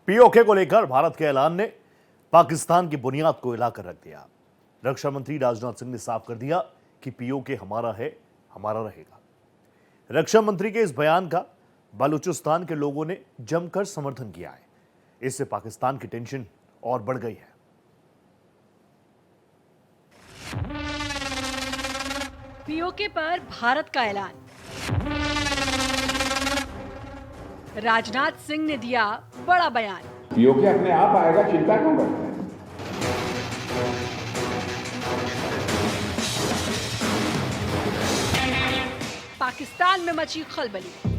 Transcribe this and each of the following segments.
PoK को लेकर भारत के ऐलान ने पाकिस्तान की बुनियाद को हिलाकर रख दिया। रक्षा मंत्री राजनाथ सिंह ने साफ कर दिया कि पीओके हमारा है, हमारा रहेगा। रक्षा मंत्री के इस बयान का बलूचिस्तान के लोगों ने जमकर समर्थन किया है। इससे पाकिस्तान की टेंशन और बढ़ गई है। पीओके पर भारत का ऐलान। राजनाथ सिंह ने दिया बड़ा बयान। पीओके अपने आप आएगा, चिंता क्यों करते हैं? पाकिस्तान में मची खलबली।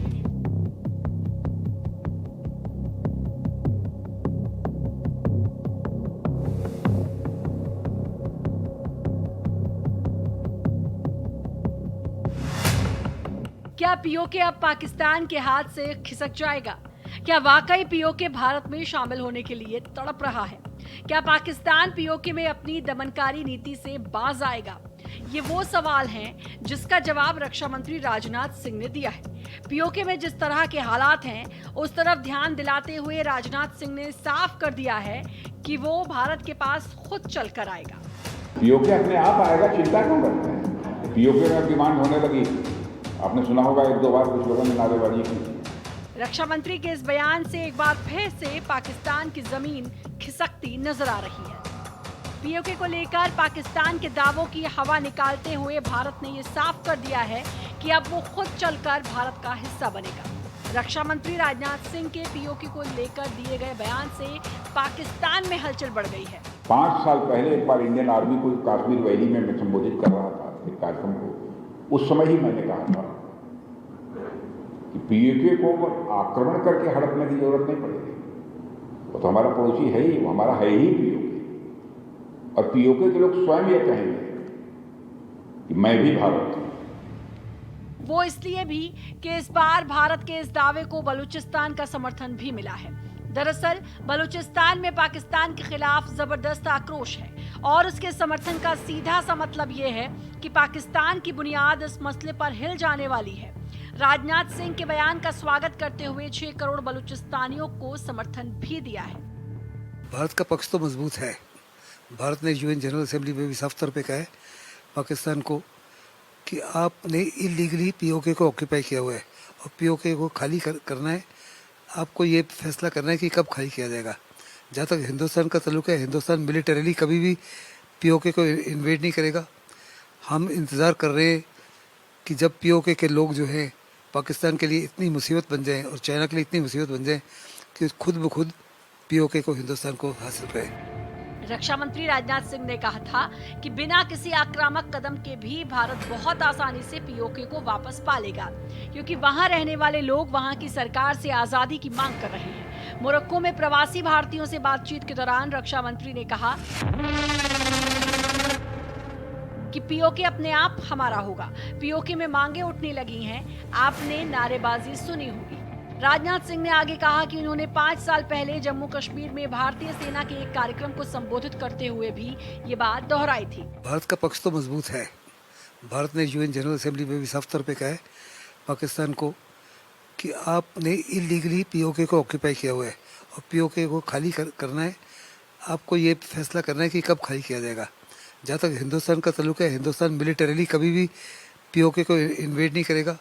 क्या पीओके अब पाकिस्तान के हाथ से खिसक जाएगा? क्या वाकई पीओके भारत में शामिल होने के लिए तड़प रहा है? क्या पाकिस्तान पीओके में अपनी दमनकारी नीति से बाज आएगा? ये वो सवाल हैं जिसका जवाब रक्षा मंत्री राजनाथ सिंह ने दिया है। पीओके में जिस तरह के हालात हैं, उस तरफ ध्यान दिलाते हुए राजनाथ सिंह ने साफ कर दिया है कि वो भारत के पास खुद चलकर आएगा। पीओके अपने आप आएगा, चिंता क्यों करते हैं? पीओके में डिमांड होने लगी, आपने सुना होगा एक दो बार कुछ लोगों ने नारेबाजी की। रक्षा मंत्री के इस बयान से एक बार फिर से पाकिस्तान की जमीन खिसकती नजर आ रही है। पीओके को लेकर पाकिस्तान के दावों की हवा निकालते हुए भारत ने ये साफ कर दिया है कि अब वो खुद चलकर भारत का हिस्सा बनेगा। रक्षा मंत्री राजनाथ सिंह के पीओके को लेकर दिए गए बयान से पाकिस्तान में हलचल बढ़ गई है। 5 साल पहले एक बार इंडियन आर्मी को कश्मीर वैली में मैं संबोधित कर रहा था एक कार्यक्रम को। उस समय ही मैंने कहा था कि पीओके को आक्रमण करके हड़पने की जरूरत नहीं पड़ेगी। वो तो हमारा पड़ोसी है ही, वो हमारा है ही पीओके। और पीओके के लोग स्वयं ये कहेंगे कि मैं भी भारत हूं। वो इसलिए भी कि इस बार भारत के इस दावे को बलूचिस्तान का समर्थन भी मिला है। दरअसल बलूचिस्तान में पाकिस्तान के खिलाफ जबरदस्त आक्रोश है और उसके समर्थन का सीधा सा मतलब ये है कि पाकिस्तान की बुनियाद इस मसले पर हिल जाने वाली है। राजनाथ सिंह के बयान का स्वागत करते हुए 6 करोड़ बलूचिस्तानियों को समर्थन भी दिया है। भारत का पक्ष तो मजबूत है। भारत ने यूएन जनरल असेंबली में भी साफ तौर पे कहा है पाकिस्तान को कि आपने इलीगली पीओके को ऑक्यूपाई किया हुआ है और पीओके को खाली करना है। आपको ये फैसला करना है कि कब खाली किया जाएगा। जहाँ तक हिंदुस्तान का ताल्लुक है, हिंदुस्तान मिलिटरीली कभी भी पीओके को इन्वेड नहीं करेगा। हम इंतज़ार कर रहे हैं कि जब पीओके के लोग जो हैं पाकिस्तान के लिए इतनी मुसीबत बन जाएं और चाइना के लिए इतनी मुसीबत बन जाएं कि खुद ब खुद पीओके को हिंदुस्तान को हासिल करे। रक्षा मंत्री राजनाथ सिंह ने कहा था कि बिना किसी आक्रामक कदम के भी भारत बहुत आसानी से पीओके को वापस पा लेगा, क्योंकि वहां रहने वाले लोग वहां की सरकार से आजादी की मांग कर रहे हैं। मोरक्को में प्रवासी भारतीयों से बातचीत के दौरान रक्षा मंत्री ने कहा कि पीओके अपने आप हमारा होगा। पीओके में मांगे उठने लगी हैं, आपने नारेबाजी सुनी होगी। राजनाथ सिंह ने आगे कहा कि उन्होंने 5 साल पहले जम्मू कश्मीर में भारतीय सेना के एक कार्यक्रम को संबोधित करते हुए भी ये बात दोहराई थी। भारत का पक्ष तो मजबूत है। भारत ने यूएन जनरल असेंबली में भी साफ तौर पे कहा है पाकिस्तान को कि आपने इलीगली पीओके को ऑक्यूपाई किया हुआ है और पीओके को खाली करना है। आपको ये फैसला करना है कि कब खाली किया जाएगा। जहाँ तक हिंदुस्तान का ताल्लुक है, हिंदुस्तान मिलिटरीली कभी भी पीओके को इन्वेड नहीं करेगा।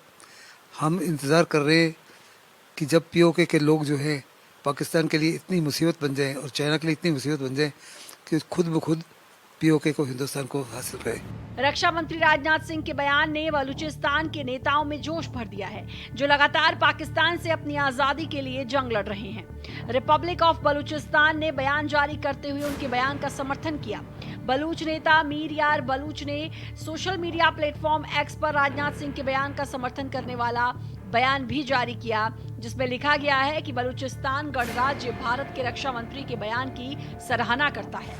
हम इंतज़ार कर रहे हैं कि जब पीओके के लोग जो हैं पाकिस्तान के लिए इतनी मुसीबत बन जाएं और चाइना के लिए इतनी मुसीबत बन जाएं कि खुद ब खुद पीओके को हिंदुस्तान को हासिल करे। रक्षा मंत्री राजनाथ सिंह के बयान ने बलूचिस्तान के नेताओं में जोश भर दिया है, जो लगातार पाकिस्तान से अपनी आजादी के लिए जंग लड़ रहे हैं। रिपब्लिक ऑफ बलूचिस्तान ने बयान जारी करते हुए उनके बयान का समर्थन किया। बलूच नेता मीर यार बलूच ने सोशल मीडिया प्लेटफॉर्म एक्स पर राजनाथ सिंह के बयान का समर्थन करने वाला बयान भी जारी किया, जिसमें लिखा गया है कि बलूचिस्तान गणराज्य भारत के रक्षा मंत्री के बयान की सराहना करता है।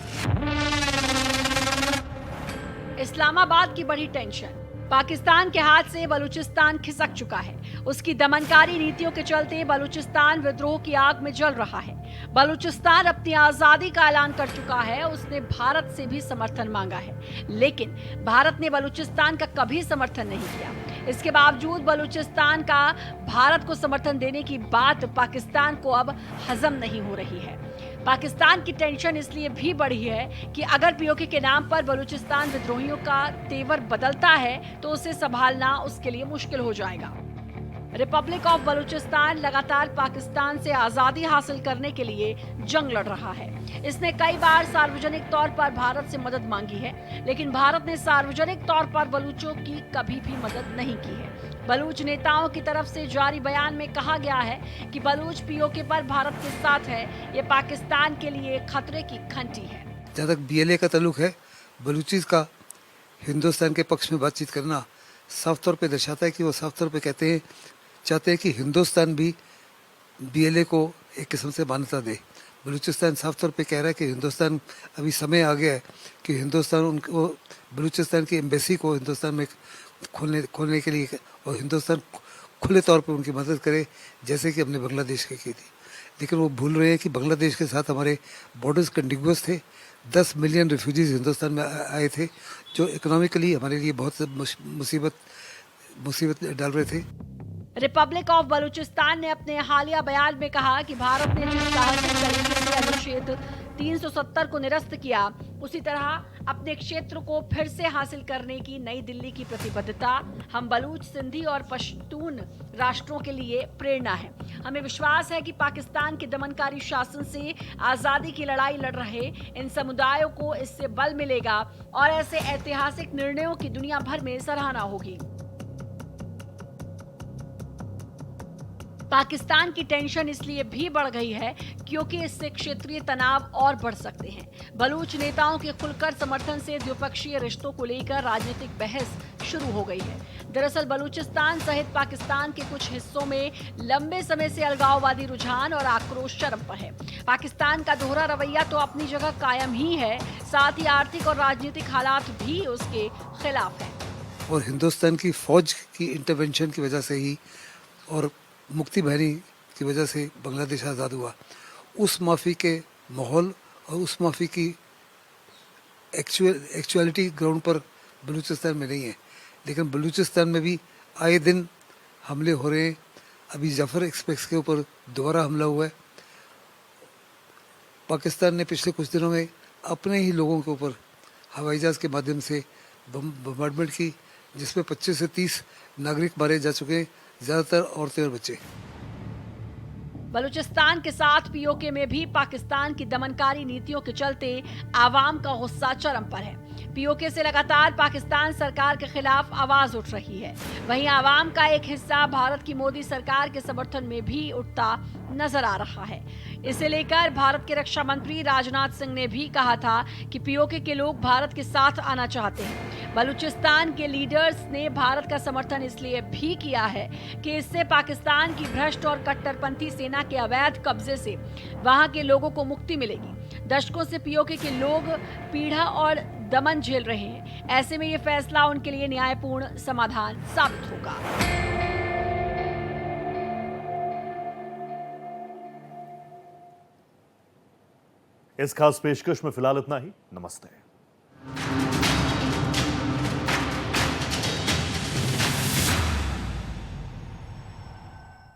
इस्लामाबाद की बड़ी टेंशन। पाकिस्तान के हाथ से बलूचिस्तान खिसक चुका है। उसकी दमनकारी नीतियों के चलते बलूचिस्तान विद्रोह की आग में जल रहा है। बलूचिस्तान अपनी आजादी का ऐलान कर चुका है। उसने भारत से भी समर्थन मांगा है, लेकिन भारत ने बलूचिस्तान का कभी समर्थन नहीं किया। इसके बावजूद बलूचिस्तान का भारत को समर्थन देने की बात पाकिस्तान को अब हजम नहीं हो रही है। पाकिस्तान की टेंशन इसलिए भी बढ़ी है कि अगर पीओके के नाम पर बलूचिस्तान विद्रोहियों का तेवर बदलता है तो उसे संभालना उसके लिए मुश्किल हो जाएगा। रिपब्लिक ऑफ बलूचिस्तान लगातार पाकिस्तान से आजादी हासिल करने के लिए जंग लड़ रहा है। इसने कई बार सार्वजनिक तौर पर भारत से मदद मांगी है, लेकिन भारत ने सार्वजनिक तौर पर बलूचों की कभी भी मदद नहीं की है। बलूच नेताओं की तरफ से जारी बयान में कहा गया है कि बलूच पीओके पर भारत के साथ है, ये पाकिस्तान के लिए खतरे की घंटी है। जहाँ तक BLA का ताल्लुक है, बलूचिस का हिंदुस्तान के पक्ष में बातचीत करना साफ तौर पे दर्शाता है कि वो साफ तौर पे चाहते हैं कि हिंदुस्तान भी BLA को एक किस्म से मान्यता दे। बलूचिस्तान साफ तौर पे कह रहा है कि हिंदुस्तान अभी समय आ गया है कि हिंदुस्तान उनको बलूचिस्तान की एम्बेसी को हिंदुस्तान में खोलने के लिए और हिंदुस्तान खुले तौर पर उनकी मदद करे, जैसे कि हमने बांग्लादेश की थी। लेकिन वो भूल रहे हैं कि बांग्लादेश के साथ हमारे बॉर्डर्स कंटिन्यूअस थे। 10 मिलियन रिफ्यूजीज हिंदुस्तान में आए थे, जो इकोनॉमिकली हमारे लिए बहुत मुसीबत डाल रहे थे। रिपब्लिक ऑफ बलूचिस्तान ने अपने हालिया बयान में कहा कि भारत ने जिस साहसिक तरीके से अनुच्छेद 370 को निरस्त किया, उसी तरह अपने क्षेत्र को फिर से हासिल करने की नई दिल्ली की प्रतिबद्धता हम बलूच, सिंधी और पश्तून राष्ट्रों के लिए प्रेरणा है। हमें विश्वास है कि पाकिस्तान के दमनकारी शासन से आजादी की लड़ाई लड़ रहे इन समुदायों को इससे बल मिलेगा और ऐसे ऐतिहासिक निर्णयों की दुनिया भर में सराहना होगी। पाकिस्तान की टेंशन इसलिए भी बढ़ गई है क्योंकि इससे क्षेत्रीय तनाव और बढ़ सकते हैं। बलूच नेताओं के खुलकर समर्थन से द्विपक्षीय रिश्तों को लेकर राजनीतिक बहस शुरू हो गई है। दरअसल बलूचिस्तान सहित पाकिस्तान के कुछ हिस्सों में लंबे समय से अलगाववादी रुझान और आक्रोश चरम पर है। पाकिस्तान का दोहरा रवैया तो अपनी जगह कायम ही है, साथ ही आर्थिक और राजनीतिक हालात भी उसके खिलाफ है। और हिंदुस्तान की फौज की इंटरवेंशन की वजह से ही और मुक्ति बहनी की वजह से बांग्लादेश आज़ाद हुआ। उस माफ़ी के माहौल और उस माफ़ी की एक्चुअलिटी ग्राउंड पर बलूचिस्तान में नहीं है। लेकिन बलूचिस्तान में भी आए दिन हमले हो रहे हैं। अभी जाफर एक्सप्रेस के ऊपर दोबारा हमला हुआ है। पाकिस्तान ने पिछले कुछ दिनों में अपने ही लोगों के ऊपर हवाई जहाज़ के माध्यम से बम्बार्डमेंट की, जिसमें 25 से 30 नागरिक मारे जा चुके हैं, ज्यादातर औरतें और बच्चे। बलूचिस्तान के साथ पीओके में भी पाकिस्तान की दमनकारी नीतियों के चलते आवाम का गुस्सा चरम पर है। पीओके से लगातार पाकिस्तान सरकार के खिलाफ आवाज उठ रही है। वहीं आवाम का एक हिस्सा भारत की मोदी सरकार के समर्थन में भी उठता नजर आ रहा है। इसे लेकर भारत के रक्षा मंत्री राजनाथ सिंह ने भी कहा था कि पीओके के लोग भारत के साथ आना चाहते हैं। बलूचिस्तान के लीडर्स ने भारत का समर्थन इसलिए भी किया है कि इससे पाकिस्तान की भ्रष्ट और कट्टरपंथी सेना के अवैध कब्जे से वहां के लोगों को मुक्ति मिलेगी। दशकों से पीओके के लोग पीड़ा और दमन झेल रहे हैं। ऐसे में ये फैसला उनके लिए न्यायपूर्ण समाधान साबित होगा। इस खास पेशकश में फिलहाल इतना ही। नमस्ते।